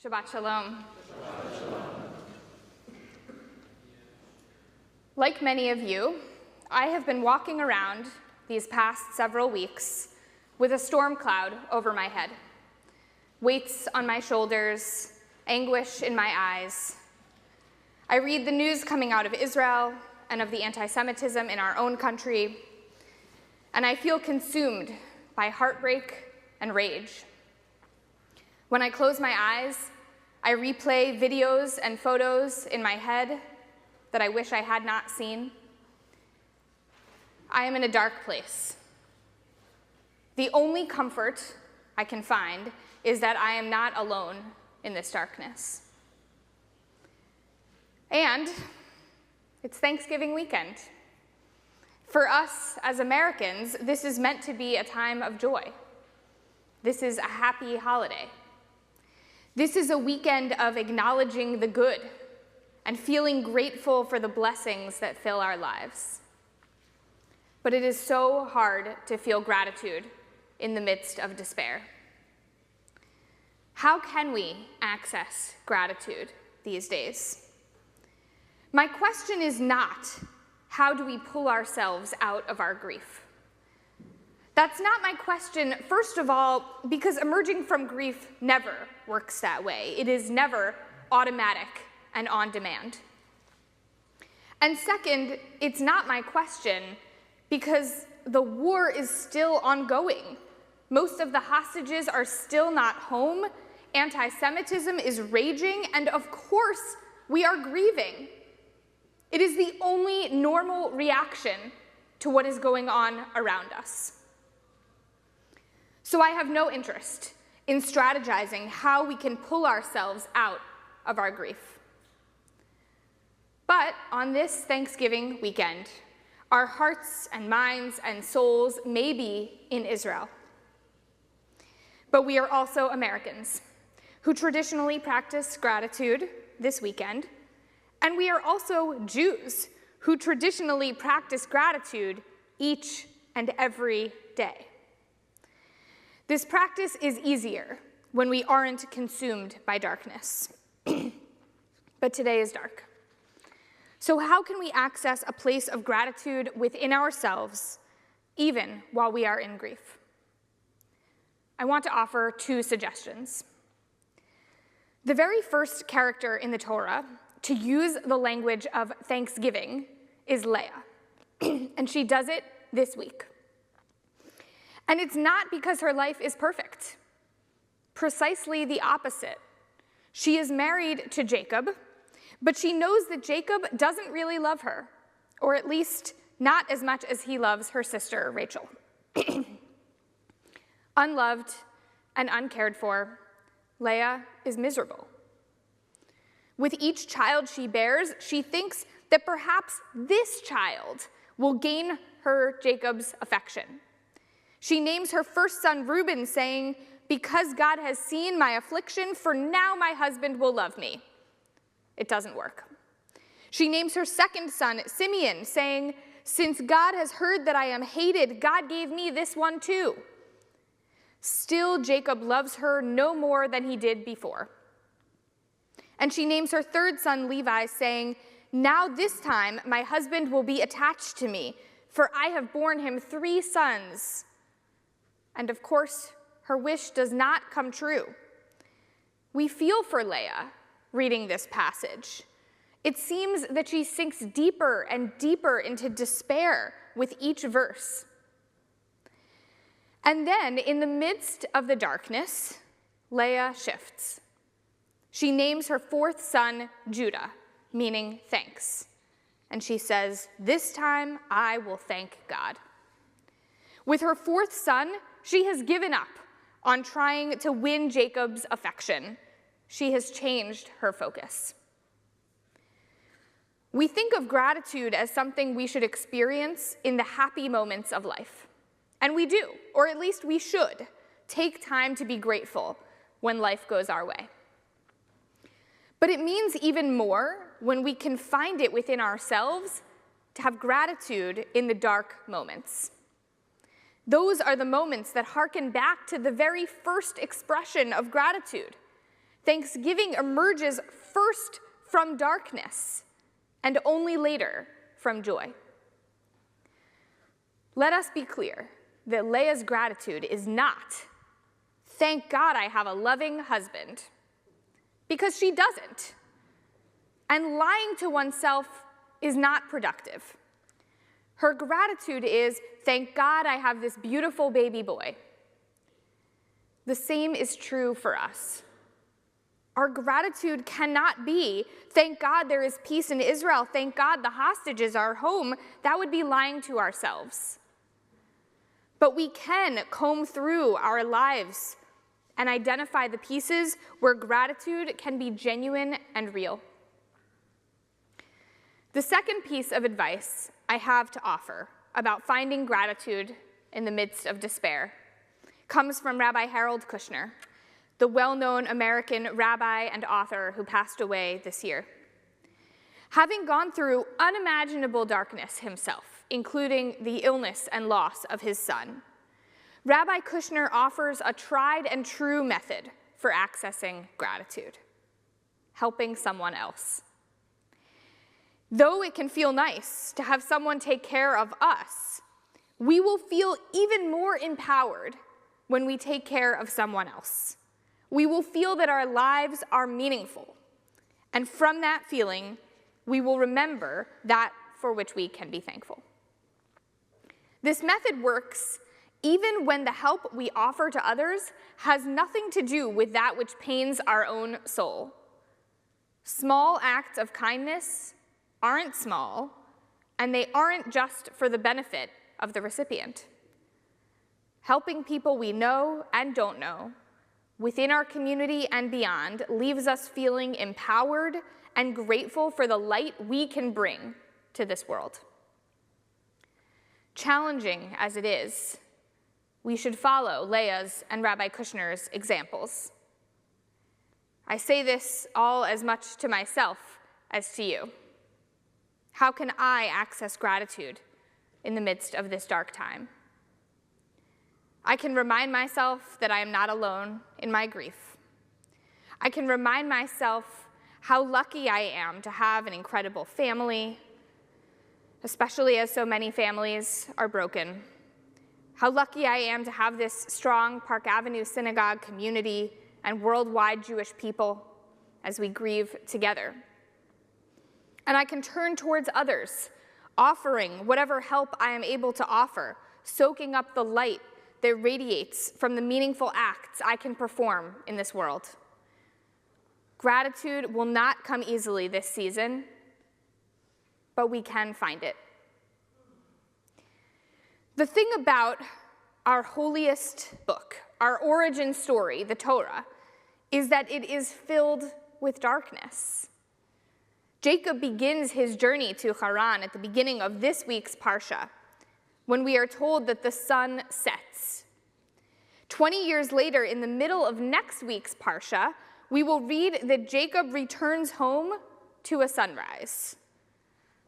Shabbat Shalom. Like many of you, I have been walking around these past several weeks with a storm cloud over my head, weights on my shoulders, anguish in my eyes. I read the news coming out of Israel and of the anti-Semitism in our own country, and I feel consumed by heartbreak and rage. When I close my eyes, I replay videos and photos in my head that I wish I had not seen. I am in a dark place. The only comfort I can find is that I am not alone in this darkness. And it's Thanksgiving weekend. For us as Americans, this is meant to be a time of joy. This is a happy holiday. This is a weekend of acknowledging the good and feeling grateful for the blessings that fill our lives. But it is so hard to feel gratitude in the midst of despair. How can we access gratitude these days? My question is not, how do we pull ourselves out of our grief? That's not my question, first of all, because emerging from grief never works that way. It is never automatic and on demand. And second, it's not my question because the war is still ongoing. Most of the hostages are still not home. Anti-Semitism is raging, and of course, we are grieving. It is the only normal reaction to what is going on around us. So I have no interest in strategizing how we can pull ourselves out of our grief. But on this Thanksgiving weekend, our hearts and minds and souls may be in Israel. But we are also Americans who traditionally practice gratitude this weekend, and we are also Jews who traditionally practice gratitude each and every day. This practice is easier when we aren't consumed by darkness. But today is dark. So how can we access a place of gratitude within ourselves, even while we are in grief? I want to offer two suggestions. The very first character in the Torah to use the language of thanksgiving is Leia, and she does it this week. And it's not because her life is perfect. Precisely the opposite. She is married to Jacob, but she knows that Jacob doesn't really love her, or at least not as much as he loves her sister, Rachel. Unloved and uncared for, Leia is miserable. With each child she bears, she thinks that perhaps this child will gain her Jacob's affection. She names her first son Reuben, saying, "Because God has seen my affliction, for now my husband will love me." It doesn't work. She names her second son Simeon, saying, "Since God has heard that I am hated, God gave me this one too." Still, Jacob loves her no more than he did before. And she names her third son Levi, saying, "Now this time my husband will be attached to me, for I have borne him 3 sons." And of course, her wish does not come true. We feel for Leia reading this passage. It seems that she sinks deeper and deeper into despair with each verse. And then, in the midst of the darkness, Leia shifts. She names her 4th son Judah, meaning thanks. And she says, "This time I will thank God." With her 4th son, she has given up on trying to win Jacob's affection. She has changed her focus. We think of gratitude as something we should experience in the happy moments of life. And we do, or at least we should, take time to be grateful when life goes our way. But it means even more when we can find it within ourselves to have gratitude in the dark moments. Those are the moments that harken back to the very first expression of gratitude, Thanksgiving emerges first from darkness and only later from joy. Let us be clear that Leia's gratitude is not, "Thank God I have a loving husband," because she doesn't. And lying to oneself is not productive. Her gratitude is, "Thank God I have this beautiful baby boy." The same is true for us. Our gratitude cannot be, "Thank God there is peace in Israel. Thank God the hostages are home." That would be lying to ourselves. But we can comb through our lives and identify the pieces where gratitude can be genuine and real. The second piece of advice I have to offer about finding gratitude in the midst of despair comes from Rabbi Harold Kushner, the well-known American rabbi and author who passed away this year. Having gone through unimaginable darkness himself, including the illness and loss of his son, Rabbi Kushner offers a tried and true method for accessing gratitude: helping someone else. Though it can feel nice to have someone take care of us, we will feel even more empowered when we take care of someone else. We will feel that our lives are meaningful, and from that feeling, we will remember that for which we can be thankful. This method works even when the help we offer to others has nothing to do with that which pains our own soul. Small acts of kindness aren't small, and they aren't just for the benefit of the recipient. Helping people we know and don't know, within our community and beyond, leaves us feeling empowered and grateful for the light we can bring to this world. Challenging as it is, we should follow Leia's and Rabbi Kushner's examples. I say this all as much to myself as to you. How can I access gratitude in the midst of this dark time? I can remind myself that I am not alone in my grief. I can remind myself how lucky I am to have an incredible family, especially as so many families are broken. How lucky I am to have this strong Park Avenue Synagogue community and worldwide Jewish people as we grieve together. And I can turn towards others, offering whatever help I am able to offer, soaking up the light that radiates from the meaningful acts I can perform in this world. Gratitude will not come easily this season, but we can find it. The thing about our holiest book, our origin story, the Torah, is that it is filled with darkness. Jacob begins his journey to Haran at the beginning of this week's Parsha, when we are told that the sun sets. 20 years later, in the middle of next week's Parsha, we will read that Jacob returns home to a sunrise.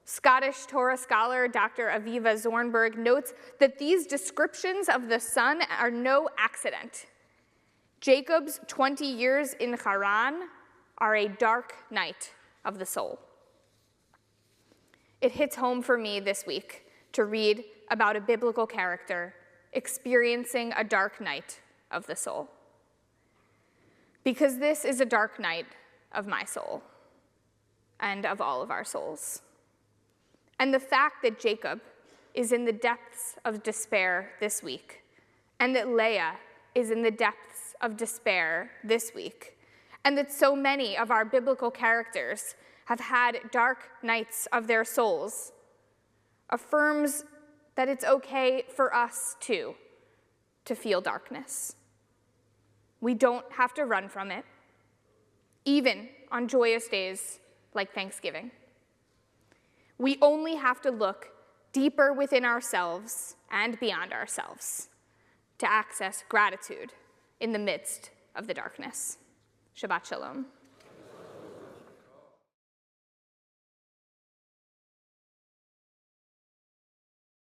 Scottish Torah scholar Dr. Aviva Zornberg notes that these descriptions of the sun are no accident. Jacob's 20 years in Haran are a dark night of the soul. It hits home for me this week to read about a biblical character experiencing a dark night of the soul. Because this is a dark night of my soul and of all of our souls. And the fact that Jacob is in the depths of despair this week, and that Leia is in the depths of despair this week, and that so many of our biblical characters have had dark nights of their souls, affirms that it's okay for us too to feel darkness. We don't have to run from it, even on joyous days like Thanksgiving. We only have to look deeper within ourselves and beyond ourselves to access gratitude in the midst of the darkness. Shabbat Shalom.